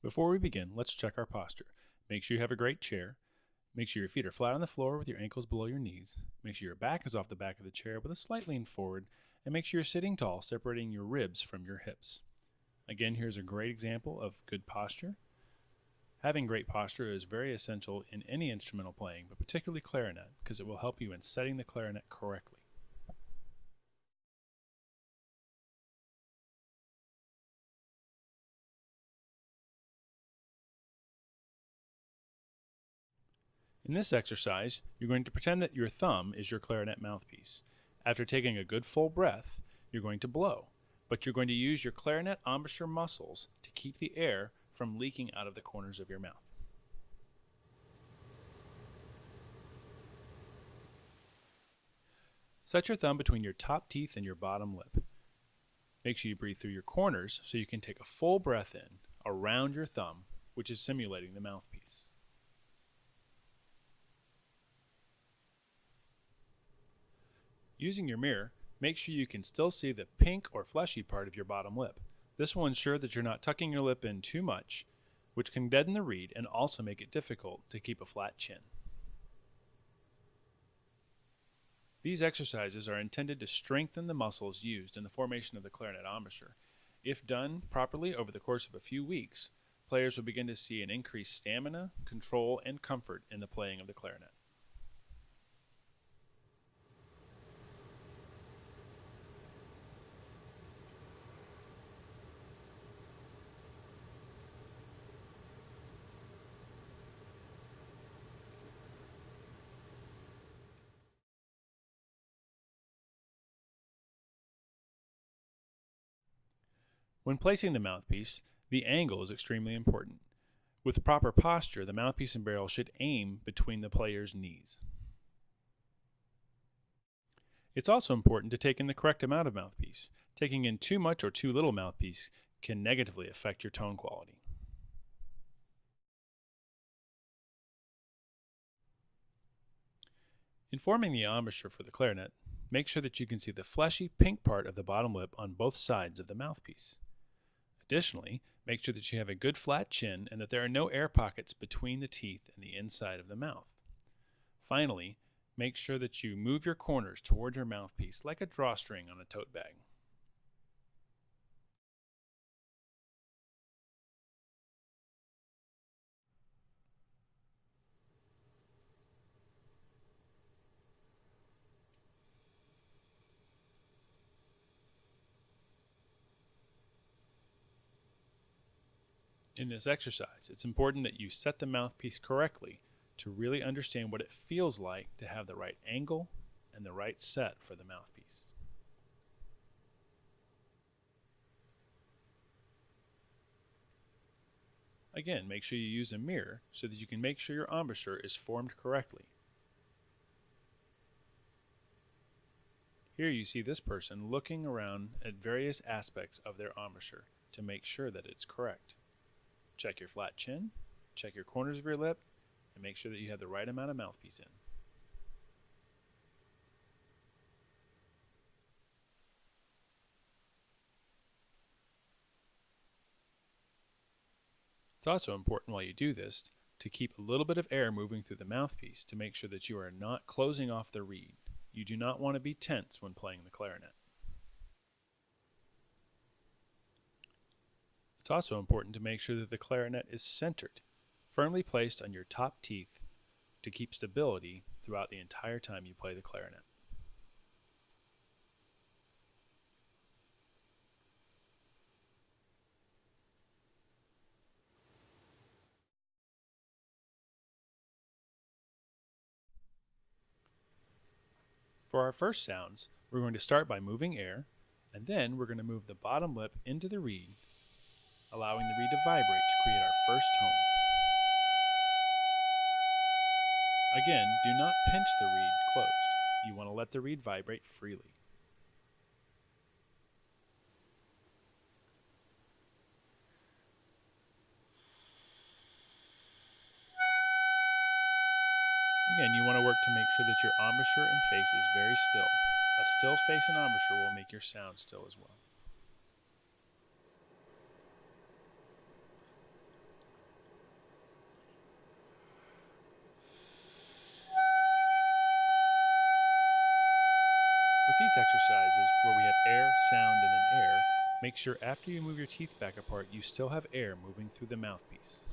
Before we begin, let's check our posture. Make sure you have a great chair. Make sure your feet are flat on the floor with your ankles below your knees. Make sure your back is off the back of the chair with a slight lean forward, and make sure you're sitting tall, separating your ribs from your hips. Again, here's a great example of good posture. Having great posture is very essential in any instrumental playing, but particularly clarinet, because it will help you in setting the clarinet correctly. In this exercise, you're going to pretend that your thumb is your clarinet mouthpiece. After taking a good full breath, you're going to blow, but you're going to use your clarinet embouchure muscles to keep the air from leaking out of the corners of your mouth. Set your thumb between your top teeth and your bottom lip. Make sure you breathe through your corners so you can take a full breath in around your thumb, which is simulating the mouthpiece. Using your mirror, make sure you can still see the pink or fleshy part of your bottom lip. This will ensure that you're not tucking your lip in too much, which can deaden the reed and also make it difficult to keep a flat chin. These exercises are intended to strengthen the muscles used in the formation of the clarinet embouchure. If done properly over the course of a few weeks, players will begin to see an increased stamina, control, and comfort in the playing of the clarinet. When placing the mouthpiece, the angle is extremely important. With proper posture, the mouthpiece and barrel should aim between the player's knees. It's also important to take in the correct amount of mouthpiece. Taking in too much or too little mouthpiece can negatively affect your tone quality. In forming the embouchure for the clarinet, make sure that you can see the fleshy pink part of the bottom lip on both sides of the mouthpiece. Additionally, make sure that you have a good flat chin and that there are no air pockets between the teeth and the inside of the mouth. Finally, make sure that you move your corners toward your mouthpiece like a drawstring on a tote bag. In this exercise, it's important that you set the mouthpiece correctly to really understand what it feels like to have the right angle and the right set for the mouthpiece. Again, make sure you use a mirror so that you can make sure your embouchure is formed correctly. Here you see this person looking around at various aspects of their embouchure to make sure that it's correct. Check your flat chin, check your corners of your lip, and make sure that you have the right amount of mouthpiece in. It's also important while you do this to keep a little bit of air moving through the mouthpiece to make sure that you are not closing off the reed. You do not want to be tense when playing the clarinet. It's also important to make sure that the clarinet is centered, firmly placed on your top teeth to keep stability throughout the entire time you play the clarinet. For our first sounds, we're going to start by moving air, and then we're going to move the bottom lip into the reed, allowing the reed to vibrate to create our first tones. Again, do not pinch the reed closed. You want to let the reed vibrate freely. Again, you want to work to make sure that your embouchure and face is very still. A still face and embouchure will make your sound still as well. these exercises, where we have air, sound, and then air, make sure after you move your teeth back apart, you still have air moving through the mouthpiece.